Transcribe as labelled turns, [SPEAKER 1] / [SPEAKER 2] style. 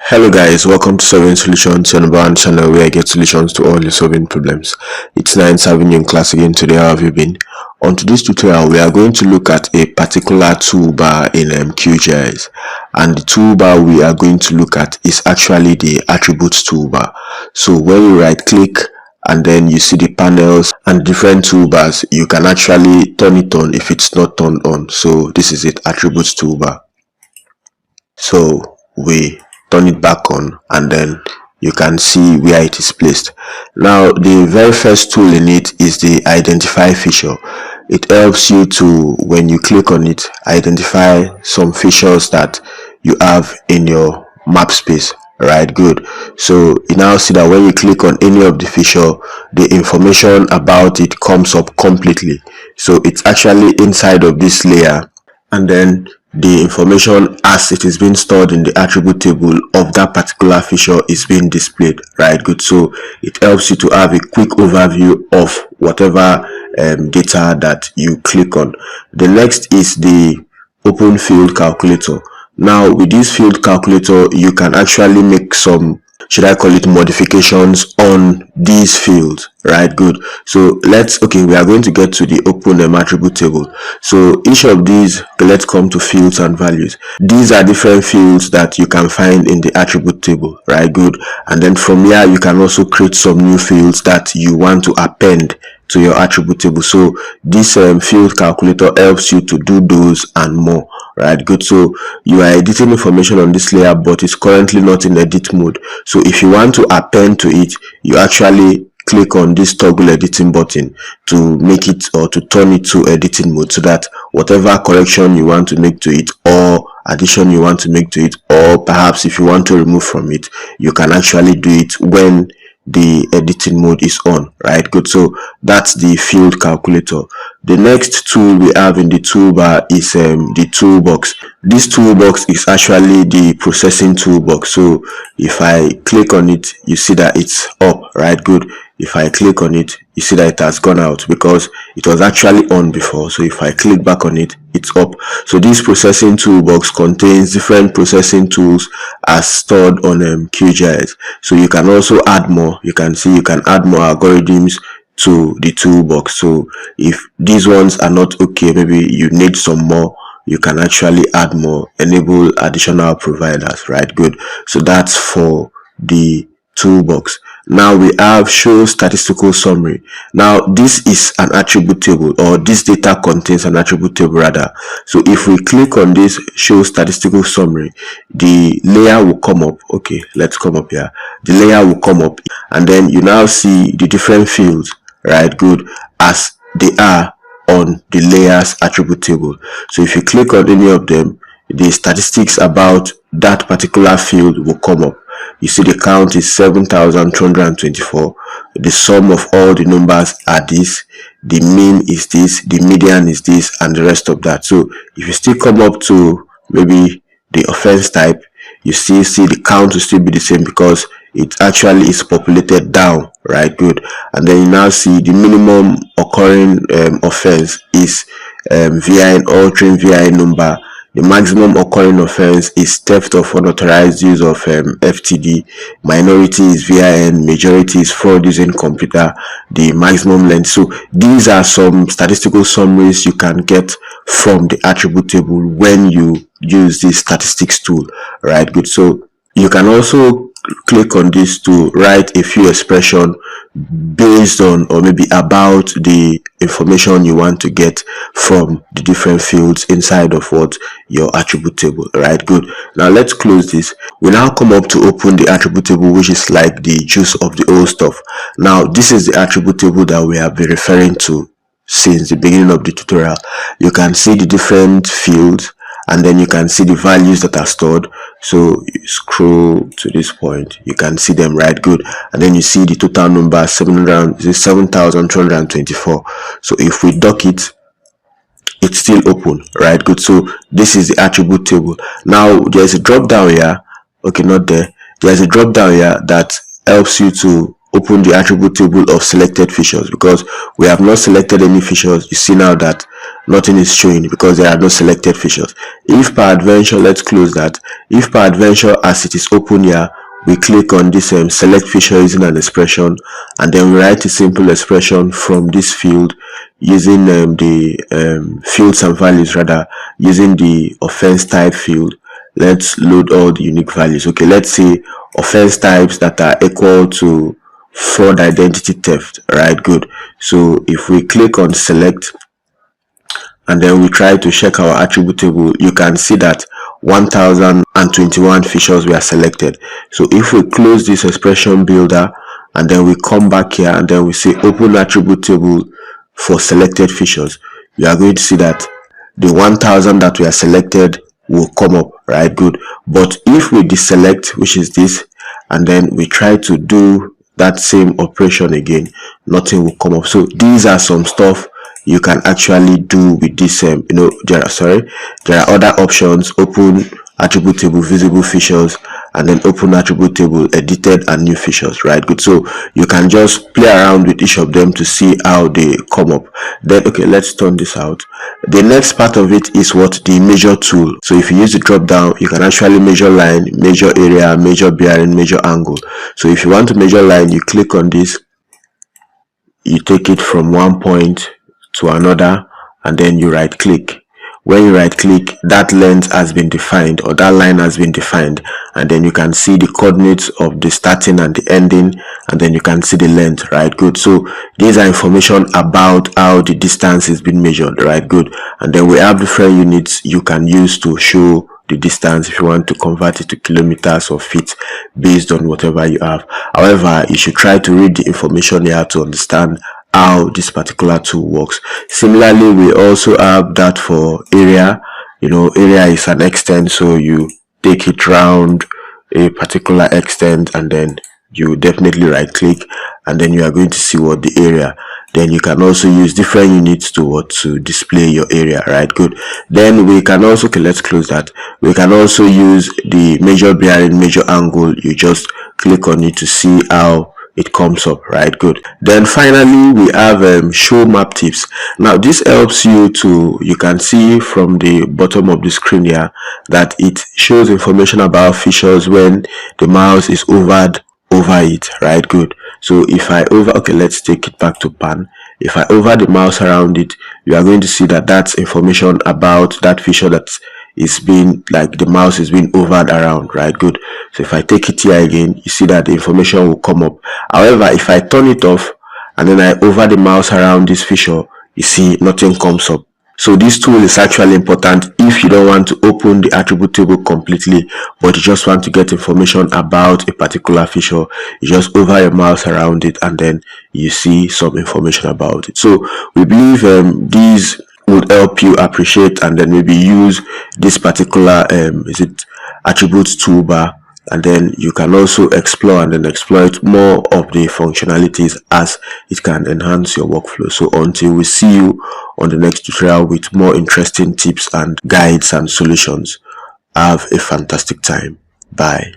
[SPEAKER 1] Hello guys, welcome to Solving Solutions, your number one channel where I get solutions to all your solving problems. It's nice having you in class again today. How have you been? On today's tutorial, we are going to look at a particular toolbar in QGIS, and the toolbar we are going to look at is actually the Attributes Toolbar. So when you right click and then you see the panels and different toolbars, you can actually turn it on if it's not turned on. So this is it, Attributes Toolbar. So we turn it back on and then you can see where it is placed. Now the very first tool in it is the identify feature. It helps you to, when you click on it, identify some features that you have in your map space. Right, good. So you now see that when you click on any of the feature, the information about it comes up completely. So it's actually inside of this layer, and then the information as it is being stored in the attribute table of that particular feature is being displayed. Right, good. So it helps you to have a quick overview of whatever data that you click on. The next is the open field calculator. Now with this field calculator, you can actually make some, should I call it, modifications on these fields. Right, good. So we are going to get to the open attribute table. So each of these, let's come to fields and values. These are different fields that you can find in the attribute table. Right, good. And then from here you can also create some new fields that you want to append to your attribute table. So this field calculator helps you to do those and more. Right, good. So you are editing information on this layer, but it's currently not in edit mode. So if you want to append to it, you actually click on this toggle editing button to make it, or to turn it to editing mode, so that whatever correction you want to make to it, or addition you want to make to it, or perhaps if you want to remove from it, you can actually do it when the editing mode is on. Right, good. So that's the field calculator. The next tool we have in the toolbar is the toolbox. This toolbox is actually the processing toolbox. So if I click on it, you see that it's up. Right, good. If I click on it, you see that it has gone out because it was actually on before. So if I click back on it, it's up. So this processing toolbox contains different processing tools as stored on QGIS. So you can also add more. You can see you can add more algorithms to the toolbox. So if these ones are not okay, maybe you need some more, you can actually add more, enable additional providers. Right, good. So that's for the toolbox. Now we have show statistical summary. Now this is an attribute table, or this data contains an attribute table rather. So if we click on this show statistical summary, the layer will come up. Okay, let's come up here. The layer will come up, and then you now see the different fields. Right, good, as they are on the layers attribute table. So if you click on any of them, the statistics about that particular field will come up. You see the count is 7,224. The sum of all the numbers are this, the mean is this, the median is this, and the rest of that. So if you still come up to maybe the offense type, you still see the count will still be the same because it actually is populated down. Right, good. And then you now see the minimum occurring offense is VIN, altering VIN number. The maximum occurring offense is theft of unauthorized use of FTD. Minority is VIN. Majority is fraud using computer. The maximum length. So these are some statistical summaries you can get from the attribute table when you use this statistics tool. Right, good. So you can also click on this to write a few expressions based on, or maybe about, the information you want to get from the different fields inside of what your attribute table. Right, good. Now let's close this. We now come up to open the attribute table, which is like the juice of the old stuff. Now this is the attribute table that we have been referring to since the beginning of the tutorial. You can see the different fields, and then you can see the values that are stored. So you scroll to this point, you can see them. Right, good. And then you see the total number 7,224. So if we dock it, it's still open. Right, good. So this is the attribute table. Now there's a drop down here. Okay, not there. There's a drop down here that helps you to open the attribute table of selected features, because we have not selected any features. You see now that nothing is showing because there are no selected features. If peradventure, let's close that. If peradventure, as it is open here, we click on this select feature using an expression, and then we write a simple expression from this field using the fields and values, rather using the offense type field. Let's load all the unique values. Okay, let's say offense types that are equal to fraud, identity theft. Right, good. So if we click on select and then we try to check our attribute table, you can see that 1021 features were selected. So if we close this expression builder and then we come back here and then we say open attribute table for selected features, you are going to see that the 1000 that we are selected will come up. Right, good. But if we deselect, which is this, and then we try to do that same operation again, nothing will come up. So these are some stuff you can actually do with this there are other options: open attribute table, visible features, and then open attribute table, edited and new features. Right, good. So you can just play around with each of them to see how they come up. Then okay, let's turn this out. The next part of it is what the measure tool. So if you use the drop down, you can actually measure line, measure area, measure bearing, measure angle. So if you want to measure line, you click on this, you take it from one point to another, and then you right click. When you right click, that length has been defined, or that line has been defined, and then you can see the coordinates of the starting and the ending, and then you can see the length. Right, good. So these are information about how the distance is being measured. Right, good. And then we have different units you can use to show the distance if you want to convert it to kilometers or feet based on whatever you have. However, you should try to read the information here to understand how this particular tool works. Similarly, we also have that for area. Area is an extent, so you take it round a particular extent and then you definitely right click, and then you are going to see what the area. Then you can also use different units to display your area. Right, good. Then we can also, okay, let's close that. We can also use the measure bearing, measure angle. You just click on it to see how it comes up. Right, good. Then finally we have show map tips. Now this helps you can see from the bottom of the screen here that it shows information about features when the mouse is hovered over it. Right, good. So if I okay, let's take it back to pan. If I hover the mouse around it, you are going to see that that's information about that feature that is being, like, the mouse is being hovered around. Right, good. So if I take it here again, you see that the information will come up. However, if I turn it off and then I hover the mouse around this feature, you see nothing comes up. So this tool is actually important if you don't want to open the attribute table completely, but you just want to get information about a particular feature. You just hover your mouse around it and then you see some information about it. So we believe these would help you appreciate and then maybe use this particular attributes toolbar, and then you can also explore and then exploit more of the functionalities as it can enhance your workflow. So until we see you on the next tutorial with more interesting tips and guides and solutions, have a fantastic time. Bye.